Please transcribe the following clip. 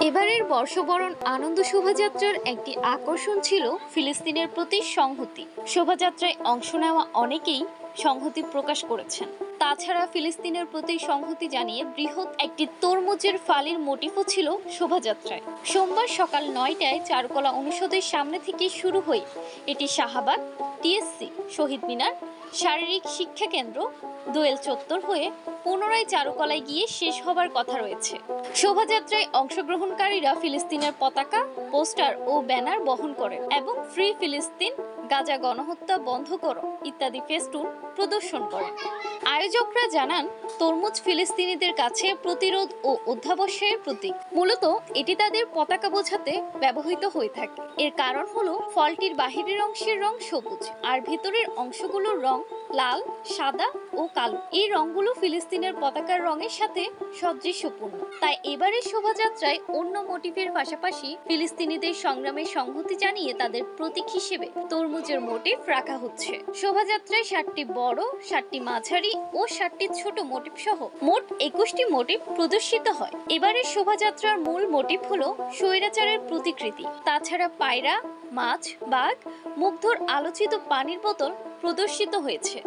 এবারের বর্ষবরণ আনন্দ শোভাযাত্রার একটি আকর্ষণ ছিল ফিলিস্তিনের প্রতি সংহতি। শোভাযাত্রায় অংশ নেওয়া অনেকেই সংহতি প্রকাশ করেছেন। তাছাড়া ফিলিস্তিনের প্রতি সংহতি জানিয়ে বৃহৎ একটি তরমুজের ফালির মোটিফও ছিল শোভাযাত্রায়। সোমবার সকাল ৯টায় চারুকলা অনুষদের সামনে থেকে শুরু হয়ে এটি শাহবাগ, টিএসসি, শহীদ মিনার, শারীরিক শিক্ষা কেন্দ্র, দোয়েল চত্বর হয়ে পুনরায় চারুকলায় গিয়ে শেষ হবার কথা রয়েছে। শোভাযাত্রায় অংশগ্রহণকারীরা ফিলিস্তিনের পতাকা, পোস্টার ও ব্যানার বহন করেন এবং ফ্রি ফিলিস্তিন, গাজা গণহত্যা বন্ধ করো ইত্যাদি ফেস্টুন প্রদর্শন করেন। আয়োজকরা জানান, তরমুজ ফিলিস্তিনিদের কাছে প্রতিরোধ ও অধ্যাবসায়ের প্রতীক। মূলত এটি তাদের পতাকা বোঝাতে ব্যবহৃত হয়ে থাকে। এর কারণ হলো ফলটির বাহিরের অংশের রং সবুজ আর ভেতরের অংশগুলোর রং লাল, সাদা ও কালো। এই রংগুলো ফিলিস্তিনের পতাকার রঙের সাথে সাদৃশ্যপূর্ণ। তাই এবারের শোভাযাত্রায় অন্য মোটিফের পাশাপাশি ফিলিস্তিনিদের সংগ্রামের সংহতি জানিয়ে তাদের প্রতীক হিসেবে তরমুজের মোটিফ রাখা হচ্ছে। শোভাযাত্রায় 7টি বড়, 7টি মাঝারি ও 7টি ছোট মোটিফ সহ মোট 21টি মোটিফ প্রদর্শিত হয়। এবারের শোভাযাত্রার মূল মোটিফ হলো স্বৈরাচারের প্রতিকৃতি। তাছাড়া পায়রা, মাছ, বাঘ, মুগ্ধর আলোচিত পানির বোতল প্রদর্শিত হয়েছে।